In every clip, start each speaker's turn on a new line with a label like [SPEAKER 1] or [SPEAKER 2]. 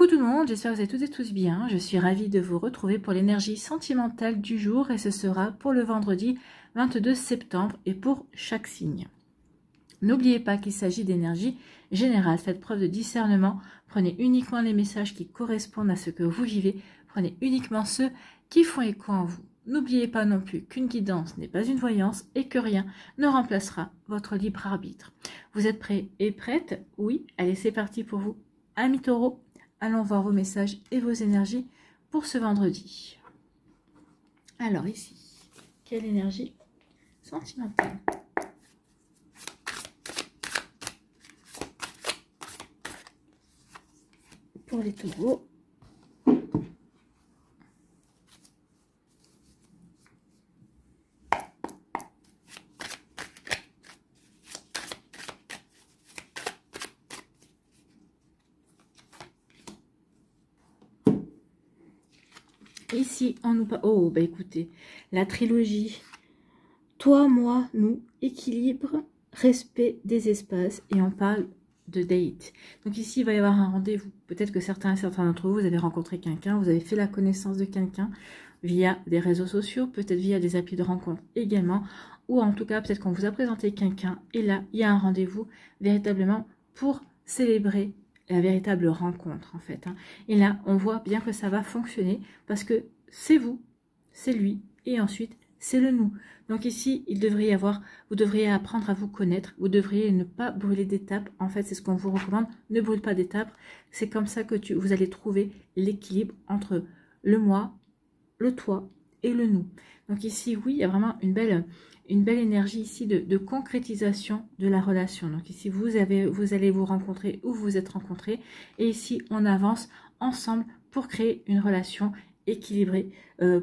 [SPEAKER 1] Coucou tout le monde, j'espère que vous allez toutes et tous bien. Je suis ravie de vous retrouver pour l'énergie sentimentale du jour et ce sera pour le vendredi 22 septembre et pour chaque signe. N'oubliez pas qu'il s'agit d'énergie générale. Faites preuve de discernement. Prenez uniquement les messages qui correspondent à ce que vous vivez. Prenez uniquement ceux qui font écho en vous. N'oubliez pas non plus qu'une guidance n'est pas une voyance et que rien ne remplacera votre libre arbitre. Vous êtes prêts et prêtes? Oui, allez, c'est parti pour vous. Amis taureaux, allons voir vos messages et vos énergies pour ce vendredi. Alors ici, quelle énergie sentimentale? Pour les taureaux. Ici, on nous parle... Oh, bah écoutez, la trilogie. Toi, moi, nous, équilibre, respect des espaces. Et on parle de date. Donc ici, il va y avoir un rendez-vous. Peut-être que certains d'entre vous, vous avez rencontré quelqu'un, vous avez fait la connaissance de quelqu'un via des réseaux sociaux, peut-être via des applis de rencontre également. Ou en tout cas, peut-être qu'on vous a présenté quelqu'un. Et là, il y a un rendez-vous véritablement pour célébrer la véritable rencontre en fait. Et là, on voit bien que ça va fonctionner parce que c'est vous, c'est lui et ensuite c'est le nous. Donc ici, il devrait y avoir, vous devriez apprendre à vous connaître, vous devriez ne pas brûler d'étapes. En fait, c'est ce qu'on vous recommande, ne brûle pas d'étapes. C'est comme ça que vous allez trouver l'équilibre entre le moi, le toi et le nous. Donc ici, oui, il y a vraiment une belle énergie ici de concrétisation de la relation. Donc ici, vous allez vous rencontrer ou vous êtes rencontrés. Et ici, on avance ensemble pour créer une relation équilibrée,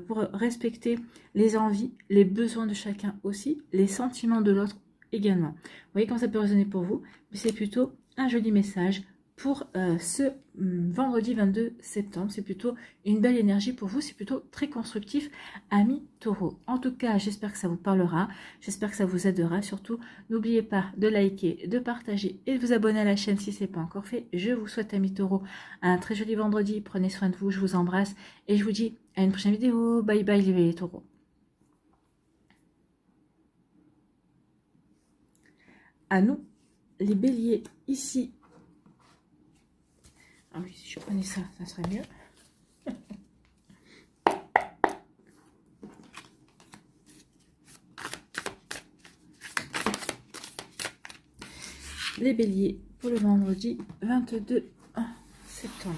[SPEAKER 1] pour respecter les envies, les besoins de chacun aussi, les sentiments de l'autre également. Vous voyez comment ça peut résonner pour vous? C'est plutôt un joli message pour ce vendredi 22 septembre. C'est plutôt une belle énergie pour vous, c'est plutôt très constructif, amis taureaux. En tout cas, j'espère que ça vous parlera, j'espère que ça vous aidera. Surtout, n'oubliez pas de liker, de partager et de vous abonner à la chaîne si ce n'est pas encore fait. Je vous souhaite, amis taureaux, un très joli vendredi. Prenez soin de vous, je vous embrasse et je vous dis à une prochaine vidéo. Bye bye les taureaux. À nous, les béliers, ici. Ah oui, si je prenais ça, ça serait mieux. Les béliers pour le vendredi 22 septembre.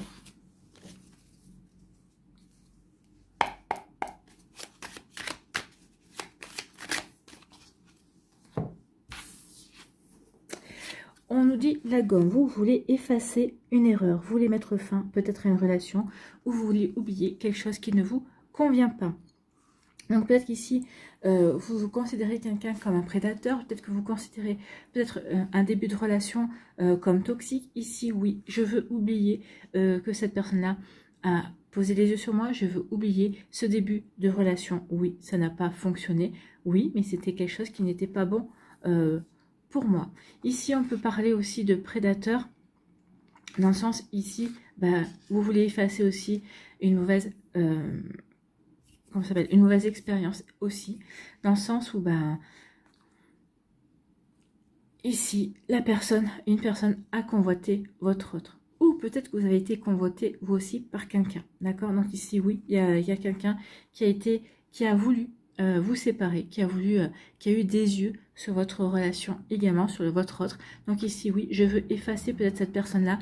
[SPEAKER 1] On nous dit la gomme, vous voulez effacer une erreur, vous voulez mettre fin peut-être à une relation ou vous voulez oublier quelque chose qui ne vous convient pas. Donc peut-être qu'ici, vous considérez quelqu'un comme un prédateur, peut-être que vous considérez peut-être un début de relation comme toxique. Ici, oui, je veux oublier que cette personne-là a posé les yeux sur moi, je veux oublier ce début de relation. Oui, ça n'a pas fonctionné, oui, mais c'était quelque chose qui n'était pas bon pour moi. Ici, on peut parler aussi de prédateur, dans le sens ici, bah, vous voulez effacer aussi une mauvaise... comment ça s'appelle, une mauvaise expérience aussi, dans le sens où bah, ici une personne a convoité votre autre, ou peut-être que vous avez été convoité vous aussi par quelqu'un, d'accord? Donc ici oui, il y a quelqu'un qui a voulu vous séparer, qui a eu des yeux sur votre relation également, sur votre autre. Donc ici oui, je veux effacer peut-être cette personne là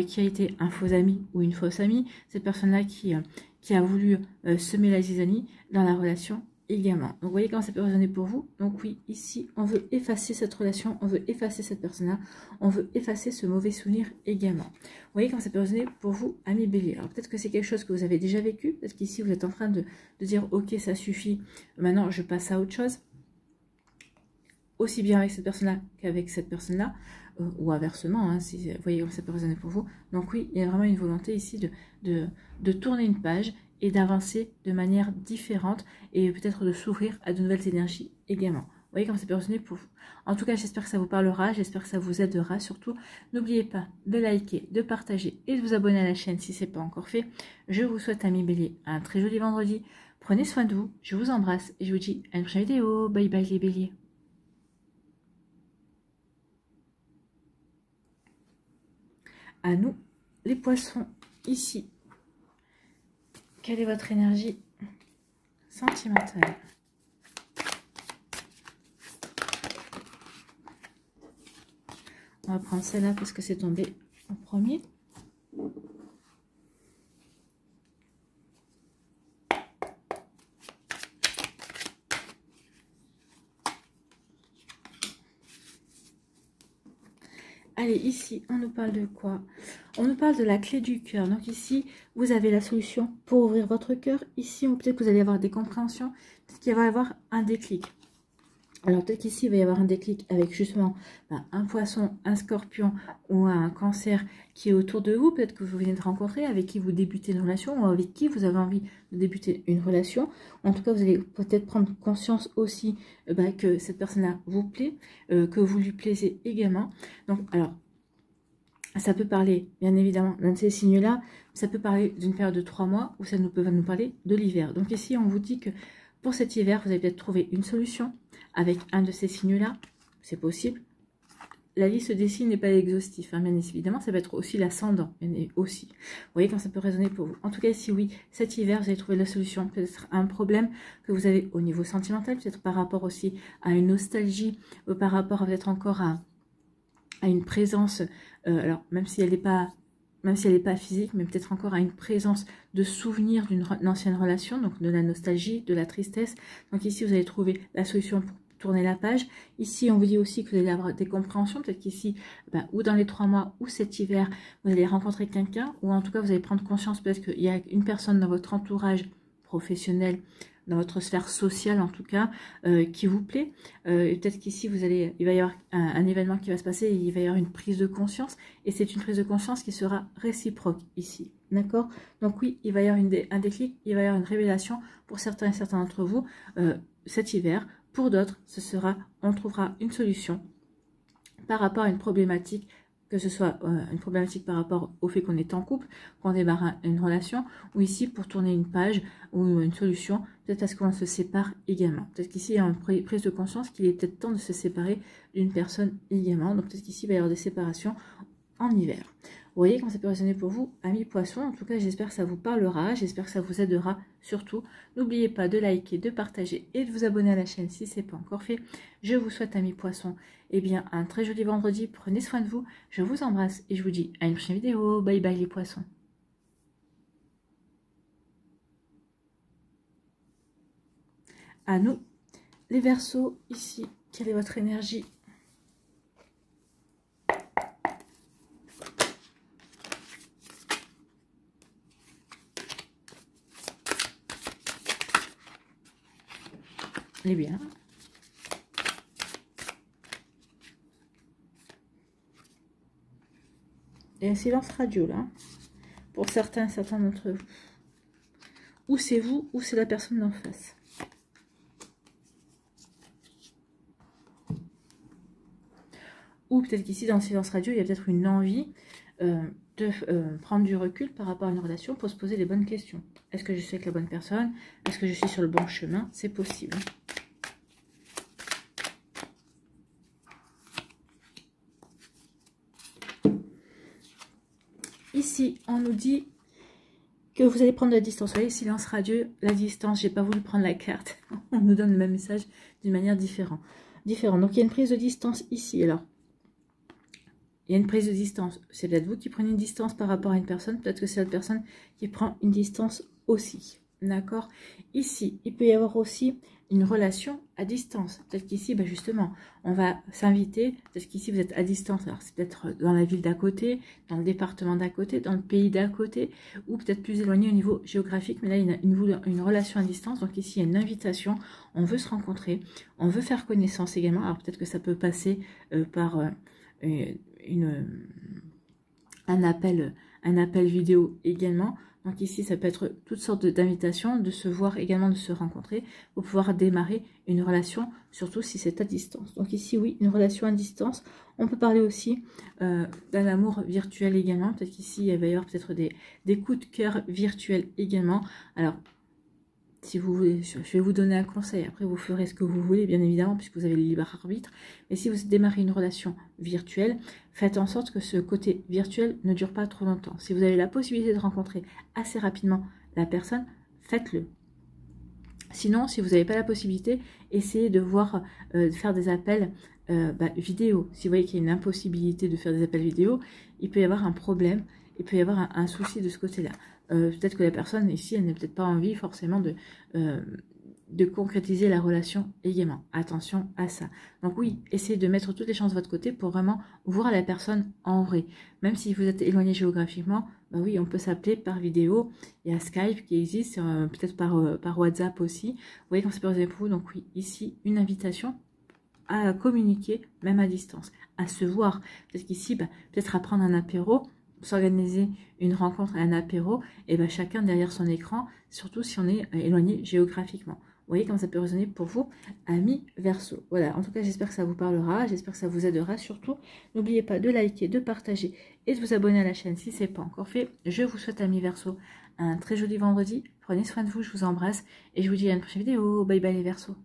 [SPEAKER 1] qui a été un faux ami ou une fausse amie, cette personne là qui a voulu semer la zizanie dans la relation également. Donc vous voyez comment ça peut résonner pour vous. Donc oui, ici on veut effacer cette relation, on veut effacer cette personne-là, on veut effacer ce mauvais souvenir également. Vous voyez comment ça peut résonner pour vous, amis béliers. Alors peut-être que c'est quelque chose que vous avez déjà vécu, peut-être qu'ici vous êtes en train de dire ok ça suffit, maintenant je passe à autre chose. Aussi bien avec cette personne-là qu'avec cette personne-là, ou inversement, hein, si, vous voyez comment ça peut résonner pour vous. Donc oui, il y a vraiment une volonté ici de tourner une page et d'avancer de manière différente et peut-être de s'ouvrir à de nouvelles énergies également. voyez comme ça peut résonner pour vous. En tout cas, j'espère que ça vous parlera, j'espère que ça vous aidera. Surtout, n'oubliez pas de liker, de partager et de vous abonner à la chaîne si ce n'est pas encore fait. Je vous souhaite, amis béliers, un très joli vendredi. Prenez soin de vous, je vous embrasse et je vous dis à une prochaine vidéo. Bye bye les béliers. À nous, les poissons, ici. Quelle est votre énergie sentimentale? On va prendre celle-là parce que c'est tombé en premier. Allez, ici, on nous parle de quoi? On nous parle de la clé du cœur. Donc ici, vous avez la solution pour ouvrir votre cœur. Ici, peut-être que vous allez avoir des compréhensions. Peut-être qu'il va y avoir un déclic. Alors peut-être qu'ici, il va y avoir un déclic avec justement un poisson, un scorpion ou un cancer qui est autour de vous. Peut-être que vous venez de rencontrer, avec qui vous débutez une relation ou avec qui vous avez envie de débuter une relation. En tout cas, vous allez peut-être prendre conscience aussi que cette personne-là vous plaît, que vous lui plaisez également. Donc, alors, ça peut parler, bien évidemment, d'un de ces signes-là. Ça peut parler d'une période de 3 mois ou ça va nous parler de l'hiver. Donc ici, on vous dit que pour cet hiver, vous allez peut-être trouver une solution avec un de ces signes-là. C'est possible. La liste des signes n'est pas exhaustive, hein, bien évidemment. Ça peut être aussi l'ascendant, aussi. Vous voyez quand ça peut résonner pour vous. En tout cas, ici, oui, cet hiver, vous allez trouver la solution. Peut-être un problème que vous avez au niveau sentimental, peut-être par rapport aussi à une nostalgie, ou par rapport peut-être encore à une présence, alors même si elle n'est pas physique, mais peut-être encore à une présence de souvenirs d'une ancienne relation, donc de la nostalgie, de la tristesse. Donc ici, vous allez trouver la solution pour tourner la page. Ici, on vous dit aussi que vous allez avoir des compréhensions, peut-être qu'ici, ou dans les 3 mois, ou cet hiver, vous allez rencontrer quelqu'un, ou en tout cas, vous allez prendre conscience peut-être qu'il y a une personne dans votre entourage professionnel, dans votre sphère sociale en tout cas, qui vous plaît. Peut-être qu'ici, il va y avoir un événement qui va se passer, et il va y avoir une prise de conscience, et c'est une prise de conscience qui sera réciproque ici. D'accord? Donc oui, il va y avoir un déclic, il va y avoir une révélation pour certains et certains d'entre vous cet hiver. Pour d'autres, on trouvera une solution par rapport à une problématique, que ce soit une problématique par rapport au fait qu'on est en couple, qu'on démarre une relation, ou ici pour tourner une page ou une solution, peut-être parce qu'on se sépare également. Peut-être qu'ici il y a une prise de conscience qu'il est peut-être temps de se séparer d'une personne également. Donc peut-être qu'ici il va y avoir des séparations en hiver. Vous voyez comment ça peut résonner pour vous, amis poissons. En tout cas, j'espère que ça vous parlera, j'espère que ça vous aidera surtout. N'oubliez pas de liker, de partager et de vous abonner à la chaîne si ce n'est pas encore fait. Je vous souhaite, amis poissons, un très joli vendredi. Prenez soin de vous, je vous embrasse et je vous dis à une prochaine vidéo. Bye bye les poissons. À nous, les Verseaux, ici, quelle est votre énergie ? Eh bien, il y a un silence radio là, pour certains d'entre vous. Ou c'est vous, ou c'est la personne d'en face. Ou peut-être qu'ici, dans le silence radio, il y a peut-être une envie de prendre du recul par rapport à une relation pour se poser les bonnes questions. Est-ce que je suis avec la bonne personne? Est-ce que je suis sur le bon chemin? C'est possible. Ici, on nous dit que vous allez prendre de la distance. Vous voyez, silence radio, la distance, j'ai pas voulu prendre la carte. On nous donne le même message d'une manière différente. Donc, il y a une prise de distance ici. Alors, il y a une prise de distance. C'est peut-être vous qui prenez une distance par rapport à une personne. Peut-être que c'est l'autre personne qui prend une distance aussi. D'accord? Ici, il peut y avoir aussi une relation à distance. Peut-être qu'ici, justement, on va s'inviter. Peut-être qu'ici, vous êtes à distance. Alors, c'est peut-être dans la ville d'à côté, dans le département d'à côté, dans le pays d'à côté, ou peut-être plus éloigné au niveau géographique. Mais là, il y a une relation à distance. Donc ici, il y a une invitation. On veut se rencontrer. On veut faire connaissance également. Alors, peut-être que ça peut passer par un appel un appel vidéo également. Donc ici, ça peut être toutes sortes d'invitations, de se voir également, de se rencontrer, pour pouvoir démarrer une relation, surtout si c'est à distance. Donc ici, oui, une relation à distance. On peut parler aussi d'un amour virtuel également. Peut-être qu'ici, il va y avoir peut-être des coups de cœur virtuels également. Alors, si vous voulez, je vais vous donner un conseil. Après, vous ferez ce que vous voulez, bien évidemment, puisque vous avez le libre arbitre. Mais si vous démarrez une relation virtuelle, faites en sorte que ce côté virtuel ne dure pas trop longtemps. Si vous avez la possibilité de rencontrer assez rapidement la personne, faites-le. Sinon, si vous n'avez pas la possibilité, essayez de voir, de faire des appels vidéo. Si vous voyez qu'il y a une impossibilité de faire des appels vidéo, il peut y avoir un problème, il peut y avoir un souci de ce côté-là. Peut-être que la personne ici, elle n'a peut-être pas envie forcément de concrétiser la relation également. Attention à ça. Donc oui, essayez de mettre toutes les chances de votre côté pour vraiment voir la personne en vrai. Même si vous êtes éloigné géographiquement, bah oui, on peut s'appeler par vidéo. Il y a Skype qui existe, peut-être par WhatsApp aussi. Vous voyez quand c'est pas pour vous. Donc oui, ici, une invitation à communiquer, même à distance, à se voir. Peut-être qu'ici, peut-être à prendre un apéro, s'organiser une rencontre à un apéro, et chacun derrière son écran, surtout si on est éloigné géographiquement. Vous voyez comment ça peut résonner pour vous, amis Verseau. Voilà, en tout cas, j'espère que ça vous parlera, j'espère que ça vous aidera. Surtout, n'oubliez pas de liker, de partager et de vous abonner à la chaîne si ce n'est pas encore fait. Je vous souhaite, amis Verseau, un très joli vendredi. Prenez soin de vous, je vous embrasse et je vous dis à une prochaine vidéo. Bye bye les Verseaux.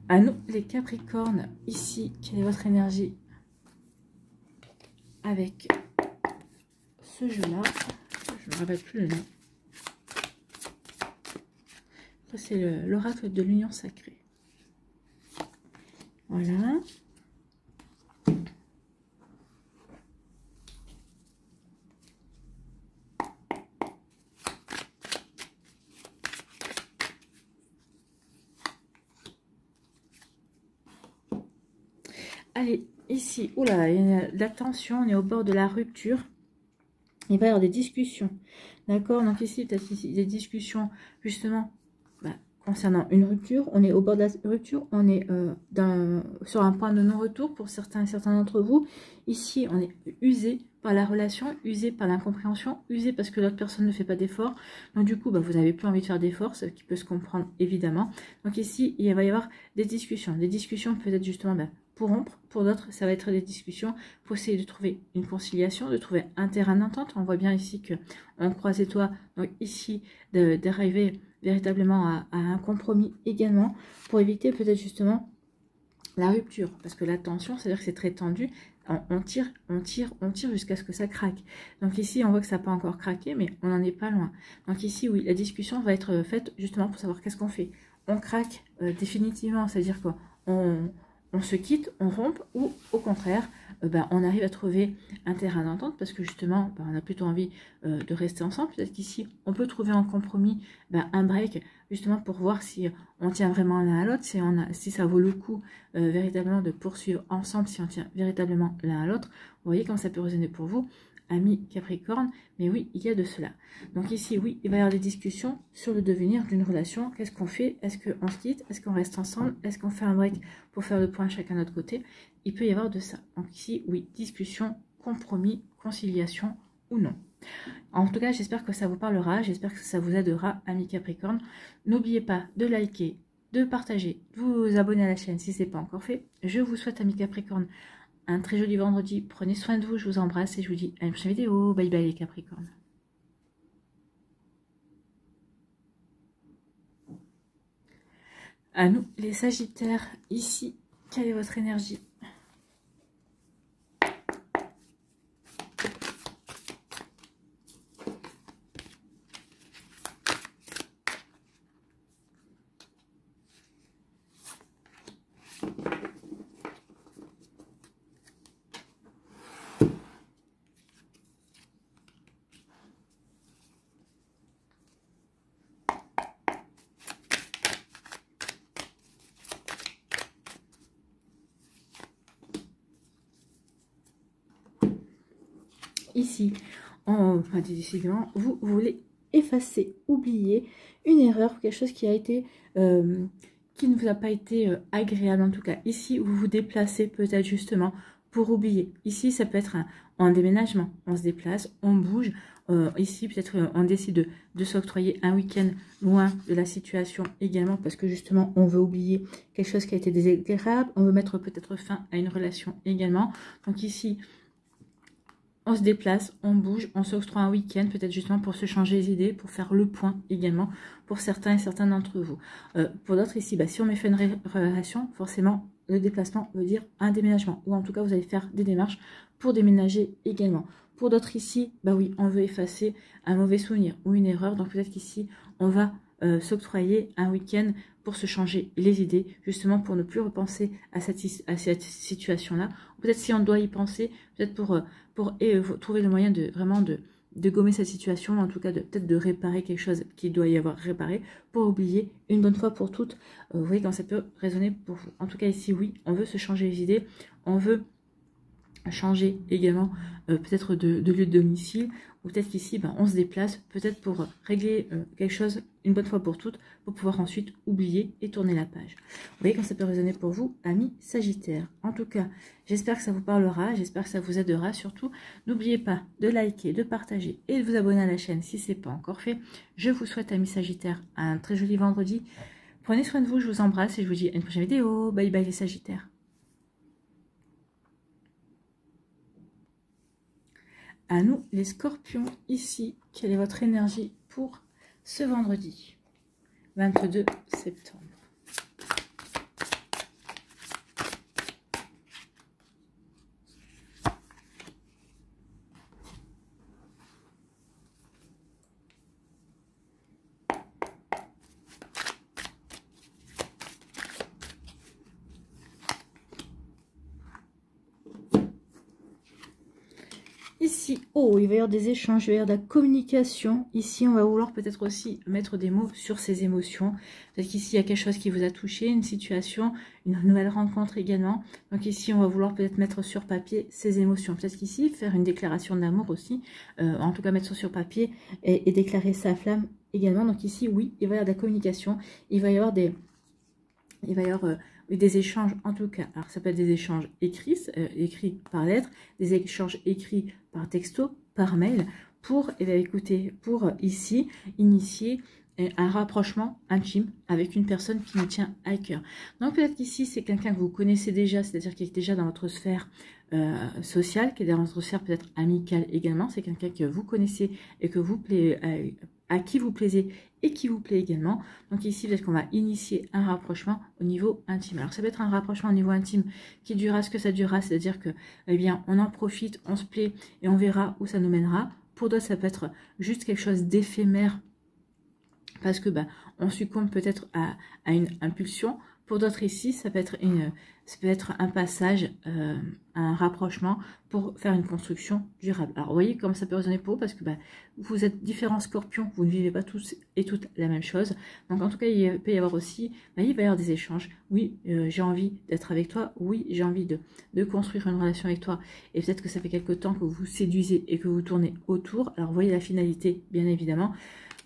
[SPEAKER 1] À nous, les Capricornes, ici, quelle est votre énergie avec ce jeu-là? Je ne me rappelle plus le nom. C'est l'oracle de l'union sacrée. Voilà. Allez, ici, oula, il y a de la tension, on est au bord de la rupture. Il va y avoir des discussions. D'accord? Donc ici, peut-être ici, des discussions, justement, concernant une rupture. On est au bord de la rupture, on est sur un point de non-retour pour certains d'entre vous. Ici, on est usé par la relation, usé par l'incompréhension, usé parce que l'autre personne ne fait pas d'effort. Donc du coup, vous n'avez plus envie de faire d'efforts, ce qui peut se comprendre évidemment. Donc ici, il va y avoir des discussions. Des discussions peut-être justement pour rompre, pour d'autres, ça va être des discussions pour essayer de trouver une conciliation, de trouver un terrain d'entente. On voit bien ici que on croise les doigts, donc ici, d'arriver véritablement à un compromis également pour éviter peut-être justement la rupture, parce que la tension, c'est-à-dire que c'est très tendu, on tire jusqu'à ce que ça craque. Donc ici, on voit que ça n'a pas encore craqué, mais on n'en est pas loin. Donc ici, oui, la discussion va être faite justement pour savoir qu'est-ce qu'on fait. On craque définitivement, c'est-à-dire qu'on se quitte, on rompt, ou au contraire, on arrive à trouver un terrain d'entente parce que justement, on a plutôt envie de rester ensemble. Peut-être qu'ici, on peut trouver en compromis un break, justement pour voir si on tient vraiment l'un à l'autre, si ça vaut le coup véritablement de poursuivre ensemble, si on tient véritablement l'un à l'autre. Vous voyez comment ça peut résonner pour vous, amis Capricorne, mais oui, il y a de cela. Donc ici, oui, il va y avoir des discussions sur le devenir d'une relation. Qu'est-ce qu'on fait? Est-ce qu'on se quitte? Est-ce qu'on reste ensemble? Est-ce qu'on fait un break pour faire le point chacun de notre côté? Il peut y avoir de ça. Donc ici, oui, discussion, compromis, conciliation ou non. En tout cas, j'espère que ça vous parlera, j'espère que ça vous aidera, amis Capricorne. N'oubliez pas de liker, de partager, de vous abonner à la chaîne si ce n'est pas encore fait. Je vous souhaite, amis Capricorne, un très joli vendredi. Prenez soin de vous, je vous embrasse et je vous dis à une prochaine vidéo. Bye bye les Capricornes. À nous, les Sagittaires, ici, quelle est votre énergie ? Ici, décidément, vous voulez effacer, oublier une erreur, quelque chose qui a été, qui ne vous a pas été agréable en tout cas. Ici, vous vous déplacez peut-être justement pour oublier. Ici, ça peut être un déménagement, on se déplace, on bouge. Ici, peut-être on décide de s'octroyer un week-end loin de la situation également parce que justement, on veut oublier quelque chose qui a été désagréable. On veut mettre peut-être fin à une relation également. Donc ici, on se déplace, on bouge, on s'octroie un week-end, peut-être justement pour se changer les idées, pour faire le point également pour certains et certains d'entre vous. Pour d'autres ici, si on met fin à une relation, forcément, le déplacement veut dire un déménagement. Ou en tout cas, vous allez faire des démarches pour déménager également. Pour d'autres ici, oui, on veut effacer un mauvais souvenir ou une erreur. Donc peut-être qu'ici, on va s'octroyer un week-end pour se changer les idées, justement pour ne plus repenser à cette situation-là. Peut-être si on doit y penser, peut-être pour trouver le moyen de vraiment de gommer cette situation, en tout cas peut-être de réparer quelque chose qui doit y avoir réparé, pour oublier une bonne fois pour toutes. Vous voyez quand ça peut résonner pour vous. En tout cas ici, oui, on veut se changer les idées, on veut changer également peut-être de lieu de domicile, ou peut-être qu'ici on se déplace peut-être pour régler quelque chose une bonne fois pour toutes, pour pouvoir ensuite oublier et tourner la page. Vous voyez quand ça peut résonner pour vous, amis Sagittaire. En tout cas, j'espère que ça vous parlera, j'espère que ça vous aidera. Surtout, n'oubliez pas de liker, de partager et de vous abonner à la chaîne si ce n'est pas encore fait. Je vous souhaite, amis Sagittaire, un très joli vendredi. Prenez soin de vous, je vous embrasse et je vous dis à une prochaine vidéo. Bye bye les Sagittaires. À nous, les Scorpions, ici, quelle est votre énergie pour ce vendredi 22 septembre? Ici, oh, il va y avoir des échanges, il va y avoir de la communication. Ici, on va vouloir peut-être aussi mettre des mots sur ses émotions. Peut-être qu'ici, il y a quelque chose qui vous a touché, une situation, une nouvelle rencontre également. Donc ici, on va vouloir peut-être mettre sur papier ses émotions. Peut-être qu'ici, faire une déclaration d'amour aussi. En tout cas, mettre sur papier et déclarer sa flamme également. Donc ici, oui, il va y avoir de la communication. Il va y avoir des échanges en tout cas. Alors ça peut être des échanges écrits, écrits par lettre, des échanges écrits par texto, par mail, pour, écoutez, pour ici initier un rapprochement intime avec une personne qui nous tient à cœur. Donc peut-être qu'ici c'est quelqu'un que vous connaissez déjà, c'est-à-dire qui est déjà dans votre sphère sociale, qui est dans votre sphère peut-être amicale également. C'est quelqu'un que vous connaissez et que vous plaît, à qui vous plaisez et qui vous plaît également. Donc ici, peut-être qu'on va initier un rapprochement au niveau intime. Alors ça peut être un rapprochement au niveau intime qui durera ce que ça durera, c'est-à-dire que, eh bien, on en profite, on se plaît et on verra où ça nous mènera. Pour d'autres, ça peut être juste quelque chose d'éphémère parce que on succombe peut-être à une impulsion. Pour d'autres ici, ça peut être un passage, un rapprochement pour faire une construction durable. Alors, vous voyez comment ça peut résonner pour vous parce que vous êtes différents scorpions, vous ne vivez pas tous et toutes la même chose. Donc, en tout cas, il peut y avoir aussi, il va y avoir des échanges. Oui, j'ai envie d'être avec toi. Oui, j'ai envie de construire une relation avec toi. Et peut-être que ça fait quelque temps que vous séduisez et que vous tournez autour. Alors, vous voyez la finalité, bien évidemment,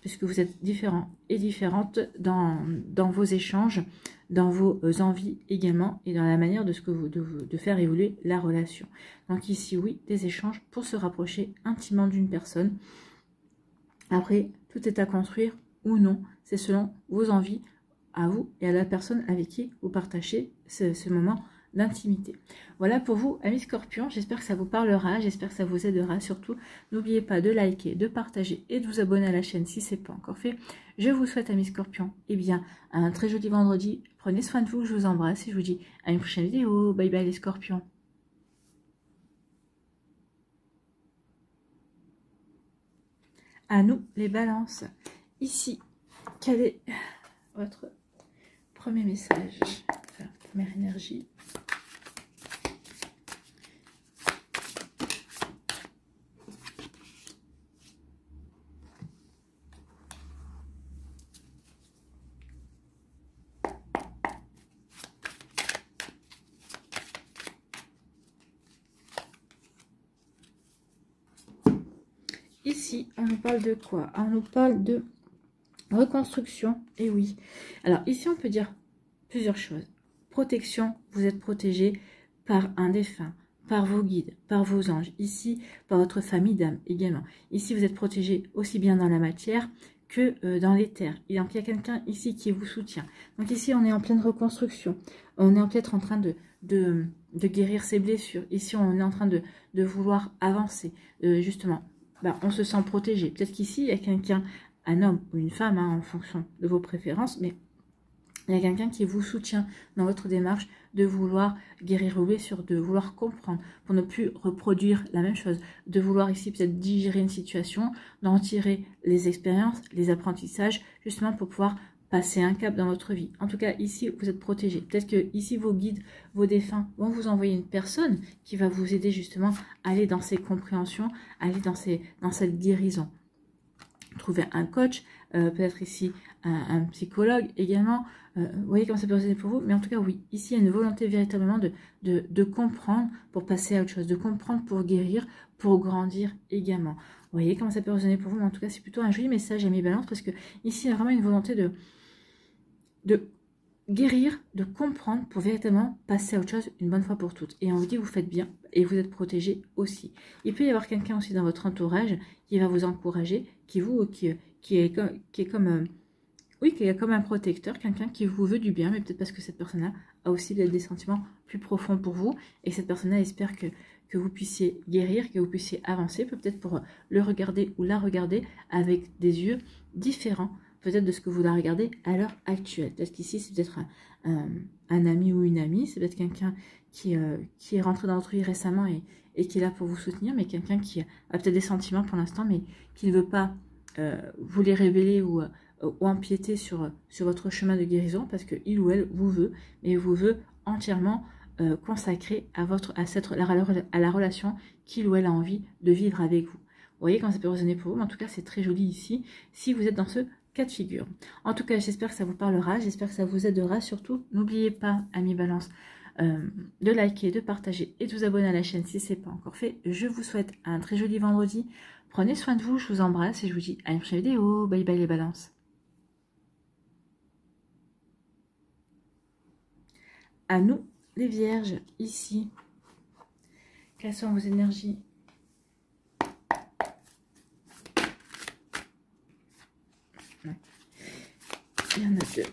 [SPEAKER 1] puisque vous êtes différents et différentes dans vos échanges, dans vos envies également, et dans la manière de faire évoluer la relation. Donc ici, oui, des échanges pour se rapprocher intimement d'une personne. Après, tout est à construire ou non, c'est selon vos envies, à vous et à la personne avec qui vous partagez ce moment d'intimité. Voilà pour vous, amis Scorpions, j'espère que ça vous parlera, j'espère que ça vous aidera. Surtout, n'oubliez pas de liker, de partager et de vous abonner à la chaîne si ce n'est pas encore fait. Je vous souhaite, amis Scorpions, un très joli vendredi. Prenez soin de vous, je vous embrasse et je vous dis à une prochaine vidéo. Bye bye les Scorpions. À nous les balances. Ici, quel est votre premier message, enfin, première énergie? Ici, on nous parle de quoi? On nous parle de reconstruction, et oui. Alors ici, on peut dire plusieurs choses. Protection, vous êtes protégé par un défunt, par vos guides, par vos anges, ici par votre famille d'âme également. Ici vous êtes protégé aussi bien dans la matière que dans les terres. Et donc il y a quelqu'un ici qui vous soutient. Donc ici on est en pleine reconstruction. On est peut-être en train de guérir ses blessures. Ici on est en train de vouloir avancer. Justement, on se sent protégé. Peut-être qu'ici il y a quelqu'un, un homme ou une femme, hein, en fonction de vos préférences, mais il y a quelqu'un qui vous soutient dans votre démarche de vouloir guérir vos blessures, de vouloir comprendre pour ne plus reproduire la même chose, de vouloir ici peut-être digérer une situation, d'en tirer les expériences, les apprentissages, justement pour pouvoir passer un cap dans votre vie. En tout cas, ici, vous êtes protégé. Peut-être que ici, vos guides, vos défunts vont vous envoyer une personne qui va vous aider justement à aller dans ces compréhensions, à aller dans cette guérison. Trouver un coach, peut-être ici un psychologue également. Vous voyez comment ça peut résonner pour vous. Mais en tout cas, oui, ici, il y a une volonté véritablement de comprendre pour passer à autre chose, de comprendre pour guérir, pour grandir également. Vous voyez comment ça peut résonner pour vous. Mais en tout cas, c'est plutôt un joli message à mes balances parce que ici, il y a vraiment une volonté de guérir, de comprendre pour véritablement passer à autre chose une bonne fois pour toutes. Et on vous dit, vous faites bien et vous êtes protégé aussi. Il peut y avoir quelqu'un aussi dans votre entourage qui va vous encourager, qui est comme un protecteur, quelqu'un qui vous veut du bien, mais peut-être parce que cette personne-là a aussi des sentiments plus profonds pour vous, et cette personne-là espère que vous puissiez guérir, que vous puissiez avancer, peut-être pour le regarder ou la regarder avec des yeux différents, peut-être de ce que vous la regardez à l'heure actuelle. Peut-être qu'ici, c'est peut-être un ami ou une amie, c'est peut-être quelqu'un qui est rentré dans votre vie récemment et qui est là pour vous soutenir, mais quelqu'un qui a peut-être des sentiments pour l'instant, mais qui ne veut pas vous les révéler ou empiéter sur votre chemin de guérison, parce qu'il ou elle vous veut, mais vous veut entièrement consacré à la relation qu'il ou elle a envie de vivre avec vous. Vous voyez comment ça peut résonner pour vous, mais en tout cas, c'est très joli ici, si vous êtes dans ce cas de figure. En tout cas, j'espère que ça vous parlera, j'espère que ça vous aidera. Surtout, n'oubliez pas, amis balance, de liker, de partager et de vous abonner à la chaîne si ce n'est pas encore fait. Je vous souhaite un très joli vendredi. Prenez soin de vous, je vous embrasse et je vous dis à une prochaine vidéo. Bye bye les balances. À nous, les vierges, ici. Quelles sont vos énergies? Il y en a deux.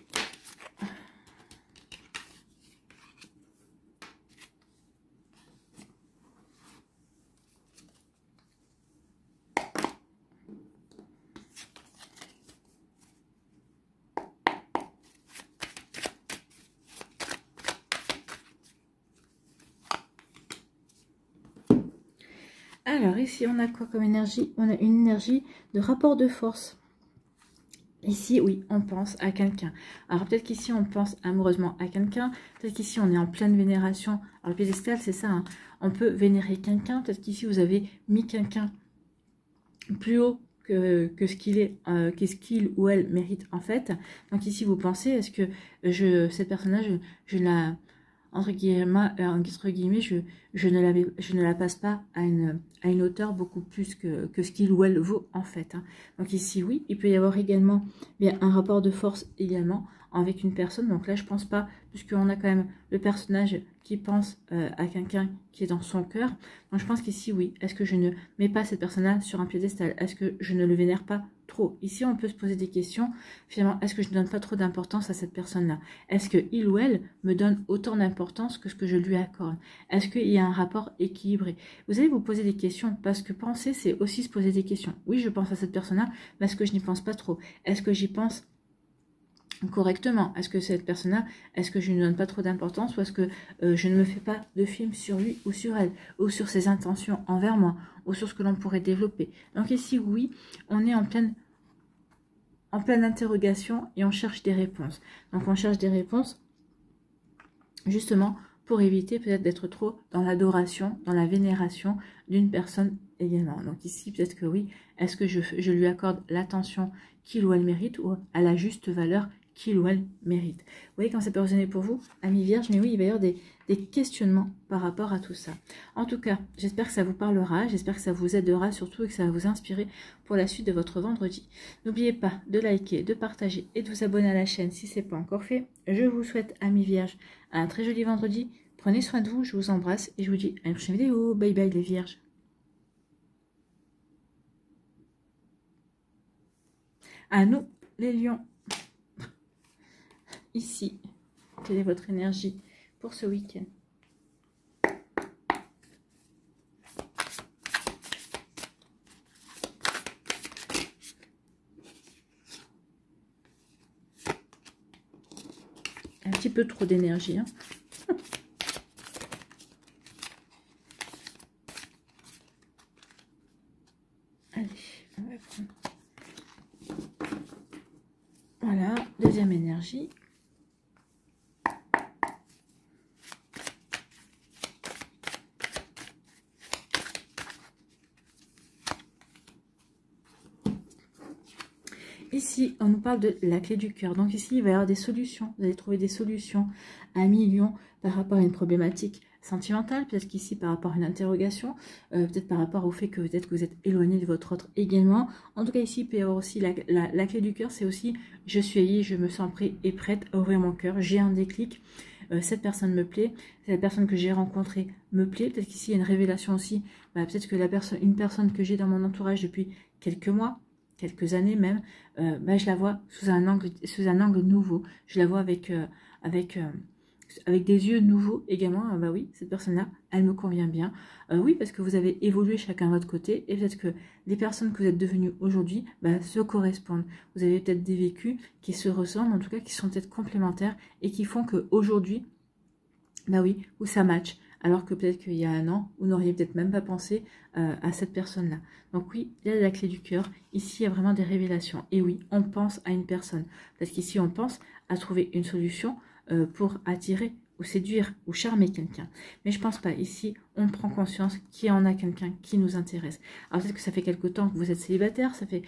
[SPEAKER 1] Alors ici, on a quoi comme énergie? On a une énergie de rapport de force. Ici, oui, on pense à quelqu'un. Alors peut-être qu'ici, on pense amoureusement à quelqu'un. Peut-être qu'ici, on est en pleine vénération. Alors le piédestal, c'est ça, hein. On peut vénérer quelqu'un. Peut-être qu'ici, vous avez mis quelqu'un plus haut que ce qu'il est, qu'est-ce qu'il ou elle mérite en fait. Donc ici, vous pensez, est-ce que cette personne-là, je la... entre guillemets, je ne la passe pas à une hauteur beaucoup plus que ce qu'il ou elle vaut en fait. Hein. Donc ici, oui, il peut y avoir également bien un rapport de force également avec une personne. Donc là, je pense pas, puisqu'on a quand même le personnage qui pense à quelqu'un qui est dans son cœur. Donc je pense qu'ici, oui, est-ce que je ne mets pas cette personne-là sur un piédestal? Est-ce que je ne le vénère pas trop? Ici, on peut se poser des questions. Finalement, est-ce que je ne donne pas trop d'importance à cette personne-là? Est-ce que il ou elle me donne autant d'importance que ce que je lui accorde? Est-ce qu'il y a un rapport équilibré? Vous allez vous poser des questions, parce que penser, c'est aussi se poser des questions. Oui, je pense à cette personne-là, mais est-ce que je n'y pense pas trop? Est-ce que j'y pense correctement? Est-ce que cette personne-là, est-ce que je ne lui donne pas trop d'importance, ou est-ce que je ne me fais pas de film sur lui ou sur elle, ou sur ses intentions envers moi, ou sur ce que l'on pourrait développer? Donc ici, oui, on est en pleine interrogation et on cherche des réponses. Donc on cherche des réponses justement pour éviter peut-être d'être trop dans l'adoration, dans la vénération d'une personne également. Donc ici, peut-être que oui, est-ce que je lui accorde l'attention qu'il ou elle mérite, ou à la juste valeur qu'il ou elle mérite? Vous voyez quand ça peut résonner pour vous, amis vierges, mais oui, il va y avoir des questionnements par rapport à tout ça. En tout cas, j'espère que ça vous parlera, j'espère que ça vous aidera surtout et que ça va vous inspirer pour la suite de votre vendredi. N'oubliez pas de liker, de partager et de vous abonner à la chaîne si ce n'est pas encore fait. Je vous souhaite, amis vierges, un très joli vendredi. Prenez soin de vous, je vous embrasse et je vous dis à une prochaine vidéo. Bye bye les vierges. À nous, les lions. Ici, quelle est votre énergie pour ce week-end? Un petit peu trop d'énergie, hein. Allez, on va prendre. Voilà, deuxième énergie. Ici, on nous parle de la clé du cœur. Donc ici, il va y avoir des solutions. Vous allez trouver des solutions à 1 000 000 par rapport à une problématique sentimentale. Peut-être qu'ici, par rapport à une interrogation. Peut-être par rapport au fait que peut-être que vous êtes éloigné de votre autre également. En tout cas, ici, il peut y avoir aussi la clé du cœur. C'est aussi, je suis alliée, je me sens prêt et prête à ouvrir mon cœur. J'ai un déclic. Cette personne me plaît. Cette personne que j'ai rencontrée me plaît. Peut-être qu'ici, il y a une révélation aussi. Peut-être que une personne que j'ai dans mon entourage depuis quelques mois, quelques années même, je la vois sous un angle nouveau. Je la vois avec des yeux nouveaux également. Oui, cette personne-là, elle me convient bien. Oui, parce que vous avez évolué chacun de votre côté et peut-être que les personnes que vous êtes devenues aujourd'hui se correspondent. Vous avez peut-être des vécus qui se ressemblent, en tout cas qui sont peut-être complémentaires et qui font qu'aujourd'hui, oui, où ça match. Alors que peut-être qu'il y a un an, vous n'auriez peut-être même pas pensé à cette personne-là. Donc oui, il y a la clé du cœur. Ici, il y a vraiment des révélations. Et oui, on pense à une personne. Parce qu'ici, on pense à trouver une solution pour attirer ou séduire ou charmer quelqu'un. Mais je pense pas. Ici, on prend conscience qu'il y en a quelqu'un qui nous intéresse. Alors peut-être que ça fait quelque temps que vous êtes célibataire, ça fait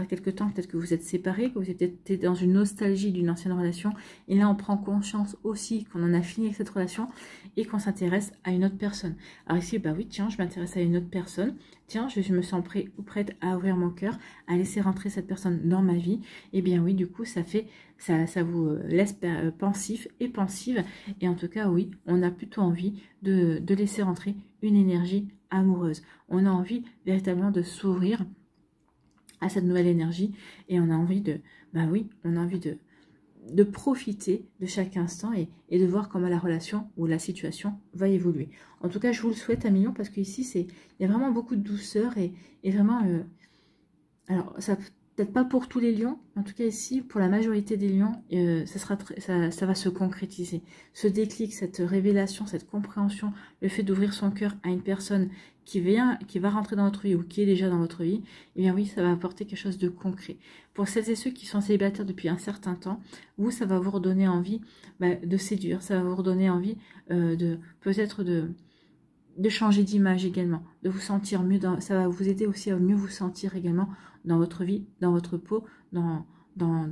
[SPEAKER 1] quelque temps peut-être que vous êtes séparés, que vous êtes peut-être dans une nostalgie d'une ancienne relation. Et là, on prend conscience aussi qu'on en a fini avec cette relation et qu'on s'intéresse à une autre personne. Alors ici, oui, tiens, je m'intéresse à une autre personne. Tiens, je me sens prêt ou prête à ouvrir mon cœur, à laisser rentrer cette personne dans ma vie. Et bien oui, du coup, ça vous laisse pensif et pensive. Et en tout cas, oui, on a plutôt envie de laisser rentrer une énergie amoureuse. On a envie véritablement de s'ouvrir à cette nouvelle énergie. Et on a envie de profiter de chaque instant et de voir comment la relation ou la situation va évoluer. En tout cas, je vous le souhaite à million parce qu'ici, il y a vraiment beaucoup de douceur et vraiment... alors, ça peut-être pas pour tous les lions, en tout cas ici, pour la majorité des lions, ça va se concrétiser. Ce déclic, cette révélation, cette compréhension, le fait d'ouvrir son cœur à une personne qui va rentrer dans votre vie ou qui est déjà dans votre vie, eh bien oui, ça va apporter quelque chose de concret. Pour celles et ceux qui sont célibataires depuis un certain temps, ça va vous redonner envie de séduire, ça va vous redonner envie peut-être de changer d'image également, de vous sentir mieux, ça va vous aider aussi à mieux vous sentir également dans votre vie, dans votre peau, dans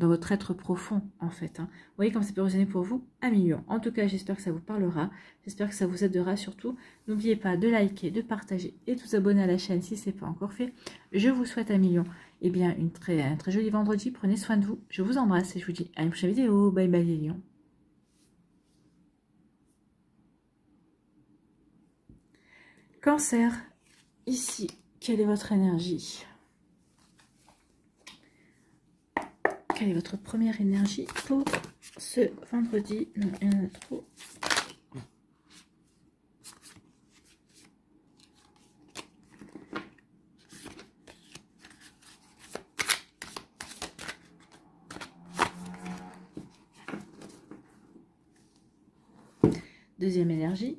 [SPEAKER 1] votre être profond en fait. Vous voyez comme ça peut résonner pour vous à million. En tout cas, j'espère que ça vous parlera, j'espère que ça vous aidera surtout. N'oubliez pas de liker, de partager et de vous abonner à la chaîne si ce n'est pas encore fait. Je vous souhaite à million un très joli vendredi, prenez soin de vous, je vous embrasse et je vous dis à une prochaine vidéo. Bye bye les lions. Cancer, ici, quelle est votre énergie? Quelle est votre première énergie pour ce vendredi? Non, il y en a trop. Deuxième énergie.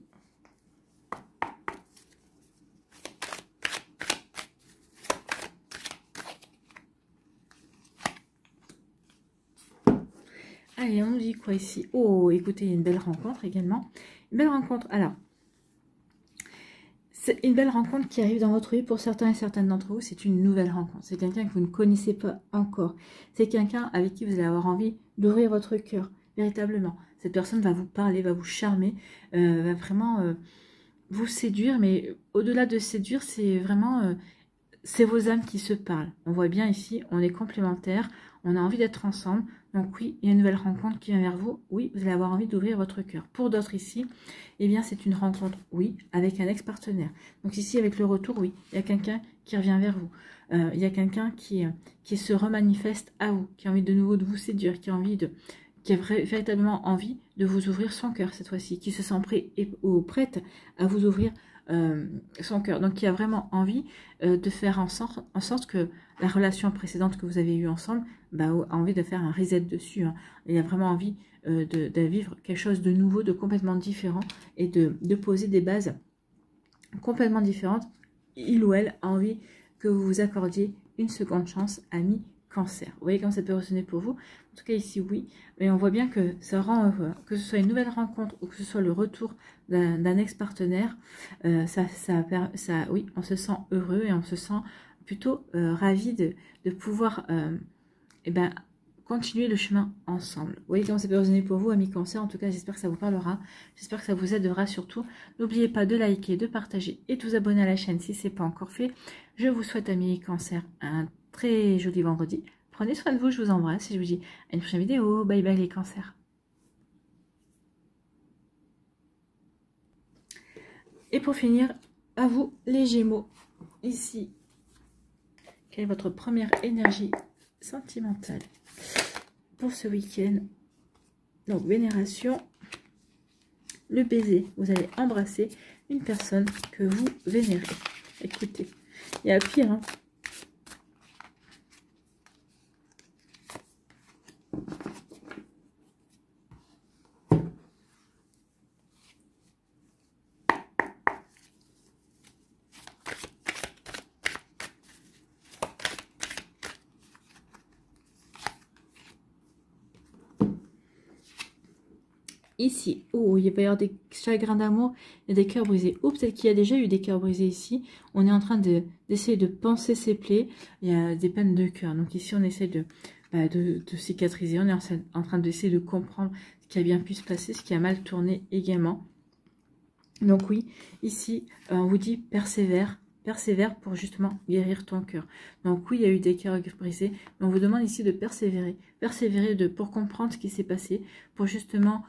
[SPEAKER 1] Allez, on nous dit quoi ici? Oh, écoutez, il y a une belle rencontre également. Une belle rencontre. Alors, c'est une belle rencontre qui arrive dans votre vie. Pour certains et certaines d'entre vous, c'est une nouvelle rencontre. C'est quelqu'un que vous ne connaissez pas encore. C'est quelqu'un avec qui vous allez avoir envie d'ouvrir votre cœur, véritablement. Cette personne va vous parler, va vous charmer, va vraiment vous séduire. Mais au-delà de séduire, c'est vraiment c'est vos âmes qui se parlent. On voit bien ici, on est complémentaires, on a envie d'être ensemble. Donc oui, il y a une nouvelle rencontre qui vient vers vous. Oui, vous allez avoir envie d'ouvrir votre cœur. Pour d'autres ici, eh bien c'est une rencontre, oui, avec un ex-partenaire. Donc ici, avec le retour, oui, il y a quelqu'un qui revient vers vous. Il y a quelqu'un qui se remanifeste à vous, qui a envie de nouveau de vous séduire, qui a véritablement envie de vous ouvrir son cœur cette fois-ci, qui se sent prêt ou prête à vous ouvrir son cœur. Donc qui a vraiment envie de faire en sorte que la relation précédente que vous avez eue ensemble, a envie de faire un reset dessus. Hein. Il a vraiment envie de vivre quelque chose de nouveau, de complètement différent et de poser des bases complètement différentes. Il ou elle a envie que vous vous accordiez une seconde chance, ami Cancer. Vous voyez comment ça peut résonner pour vous? En tout cas ici oui, mais on voit bien que ça rend heureux, que ce soit une nouvelle rencontre ou que ce soit le retour d'un ex-partenaire, oui, on se sent heureux et on se sent plutôt ravi de pouvoir continuer le chemin ensemble. Vous voyez comment ça peut résonner pour vous, amis Cancer. En tout cas, j'espère que ça vous parlera. J'espère que ça vous aidera surtout. N'oubliez pas de liker, de partager et de vous abonner à la chaîne si ce n'est pas encore fait. Je vous souhaite, amis Cancer, un très joli vendredi. Prenez soin de vous, je vous embrasse et je vous dis à une prochaine vidéo. Bye bye les Cancers. Et pour finir, à vous les Gémeaux. Ici, quelle est votre première énergie sentimentale pour ce week-end? Donc, vénération, le baiser. Vous allez embrasser une personne que vous vénérez. Écoutez, il y a pire, hein. Ici, oh, il va y avoir des chagrins d'amour et des cœurs brisés. Ou peut-être qu'il y a déjà eu des cœurs brisés ici. On est en train d'essayer de panser ses plaies. Il y a des peines de cœur. Donc ici, on essaie de cicatriser. On est en train d'essayer de comprendre ce qui a bien pu se passer, ce qui a mal tourné également. Donc oui, ici, on vous dit persévère. Persévère pour justement guérir ton cœur. Donc oui, il y a eu des cœurs brisés. Mais on vous demande ici de persévérer. Persévérer pour comprendre ce qui s'est passé. Pour justement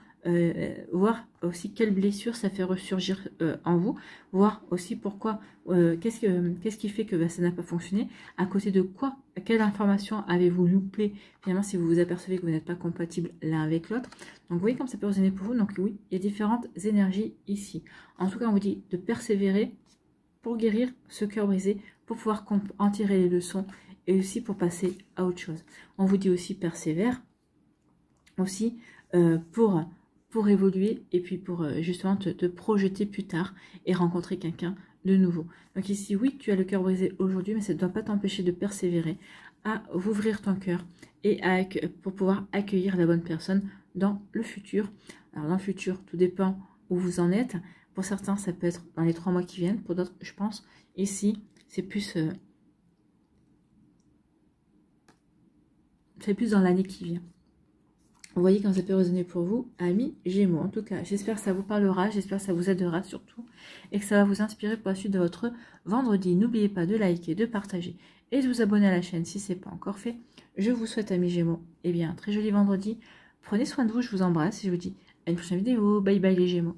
[SPEAKER 1] voir aussi quelle blessure ça fait ressurgir en vous, voir aussi pourquoi, qu'est-ce qui fait que ça n'a pas fonctionné, à côté de quoi, quelle information avez-vous loupé, finalement, si vous vous apercevez que vous n'êtes pas compatibles l'un avec l'autre. Donc vous voyez comme ça peut résonner pour vous. Donc oui, il y a différentes énergies ici. En tout cas, on vous dit de persévérer pour guérir ce cœur brisé, pour pouvoir en tirer les leçons et aussi pour passer à autre chose. On vous dit aussi persévère, aussi pour évoluer et puis pour justement te projeter plus tard et rencontrer quelqu'un de nouveau. Donc ici, oui, tu as le cœur brisé aujourd'hui, mais ça ne doit pas t'empêcher de persévérer à ouvrir ton cœur et pour pouvoir accueillir la bonne personne dans le futur. Alors dans le futur, tout dépend où vous en êtes. Pour certains, ça peut être dans les 3 mois qui viennent. Pour d'autres, je pense, ici, c'est plus dans l'année qui vient. Vous voyez quand ça peut résonner pour vous, amis Gémeaux. En tout cas, j'espère que ça vous parlera, j'espère que ça vous aidera surtout et que ça va vous inspirer pour la suite de votre vendredi. N'oubliez pas de liker, de partager et de vous abonner à la chaîne si ce n'est pas encore fait. Je vous souhaite, amis Gémeaux, un très joli vendredi. Prenez soin de vous, je vous embrasse et je vous dis à une prochaine vidéo. Bye bye les Gémeaux.